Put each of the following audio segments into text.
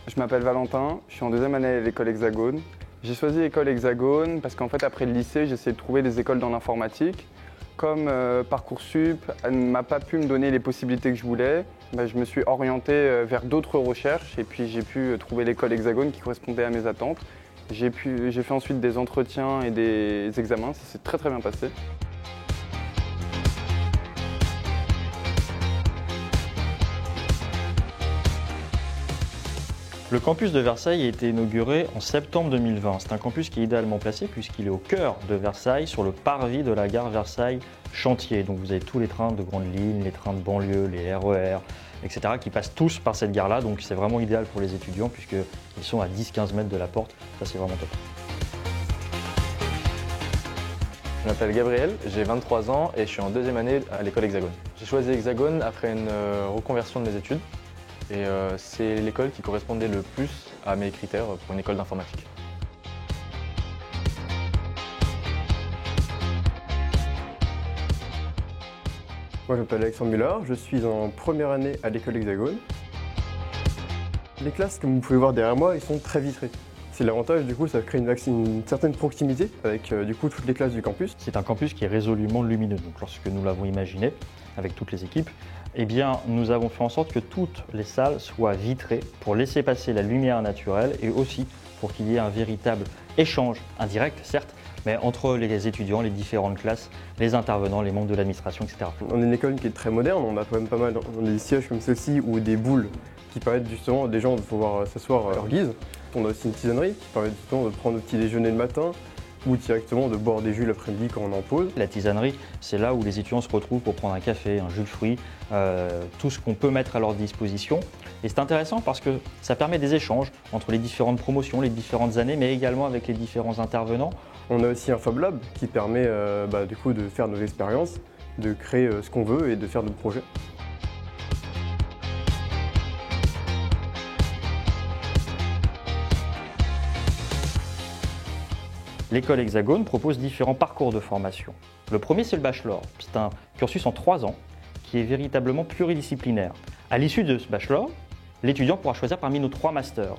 Je m'appelle Valentin, je suis en deuxième année à l'école Hexagone. J'ai choisi l'école Hexagone parce qu'en fait après le lycée, j'essayais de trouver des écoles dans l'informatique. Comme Parcoursup ne m'a pas pu me donner les possibilités que je voulais, je me suis orienté vers d'autres recherches et puis j'ai pu trouver l'école Hexagone qui correspondait à mes attentes. J'ai fait ensuite des entretiens et des examens, ça s'est très bien passé. Le campus de Versailles a été inauguré en septembre 2020. C'est un campus qui est idéalement placé puisqu'il est au cœur de Versailles, sur le parvis de la gare Versailles-Chantier. Donc vous avez tous les trains de grande ligne, les trains de banlieue, les RER, etc. qui passent tous par cette gare-là. Donc c'est vraiment idéal pour les étudiants puisqu'ils sont à 10-15 mètres de la porte. Ça c'est vraiment top. Je m'appelle Gabriel, j'ai 23 ans et je suis en deuxième année à l'école Hexagone. J'ai choisi Hexagone après une reconversion de mes études. Et c'est l'école qui correspondait le plus à mes critères pour une école d'informatique. Moi je m'appelle Alexandre Muller, je suis en première année à l'école Hexagone. Les classes, comme vous pouvez voir derrière moi, ils sont très vitrées. C'est l'avantage, du coup, ça crée une certaine proximité avec du coup toutes les classes du campus. C'est un campus qui est résolument lumineux. Donc lorsque nous l'avons imaginé avec toutes les équipes, eh bien, nous avons fait en sorte que toutes les salles soient vitrées pour laisser passer la lumière naturelle et aussi pour qu'il y ait un véritable échange, indirect certes, mais entre les étudiants, les différentes classes, les intervenants, les membres de l'administration, etc. On est une école qui est très moderne, on a quand même pas mal des sièges comme ceux-ci ou des boules qui permettent justement des gens de pouvoir s'asseoir à leur guise. On a aussi une tisanerie qui permet justement de prendre le petit déjeuner le matin ou directement de boire des jus l'après-midi quand on est en pause. La tisanerie, c'est là où les étudiants se retrouvent pour prendre un café, un jus de fruits, tout ce qu'on peut mettre à leur disposition. Et c'est intéressant parce que ça permet des échanges entre les différentes promotions, les différentes années, mais également avec les différents intervenants. On a aussi un Fab Lab qui permet du coup de faire nos expériences, de créer ce qu'on veut et de faire nos projets. L'école Hexagone propose différents parcours de formation. Le premier, c'est le bachelor. C'est un cursus en 3 ans qui est véritablement pluridisciplinaire. À l'issue de ce bachelor, l'étudiant pourra choisir parmi nos 3 masters.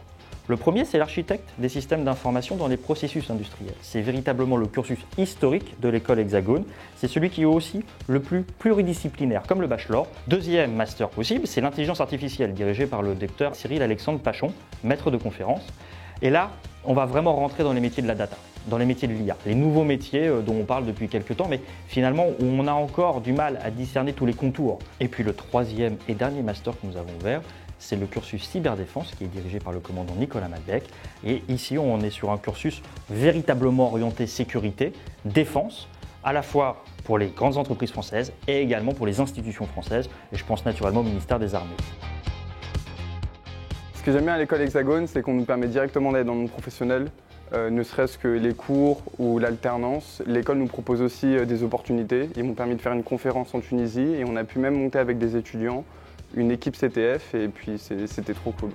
Le premier, c'est l'architecte des systèmes d'information dans les processus industriels. C'est véritablement le cursus historique de l'école Hexagone. C'est celui qui est aussi le plus pluridisciplinaire, comme le bachelor. Deuxième master possible, c'est l'intelligence artificielle, dirigée par le docteur Cyril-Alexandre Pachon, maître de conférence. Et là, on va vraiment rentrer dans les métiers de la data, dans les métiers de l'IA, les nouveaux métiers dont on parle depuis quelques temps, mais finalement où on a encore du mal à discerner tous les contours. Et puis le troisième et dernier master que nous avons ouvert, c'est le cursus cyberdéfense qui est dirigé par le commandant Nicolas Madec. Et ici, on est sur un cursus véritablement orienté sécurité, défense, à la fois pour les grandes entreprises françaises et également pour les institutions françaises. Et je pense naturellement au ministère des Armées. Ce que j'aime bien à l'école Hexagone, c'est qu'on nous permet directement d'aller dans le monde professionnel, ne serait-ce que les cours ou l'alternance. L'école nous propose aussi des opportunités. Ils m'ont permis de faire une conférence en Tunisie et on a pu même monter avec des étudiants une équipe CTF et puis c'était trop cool.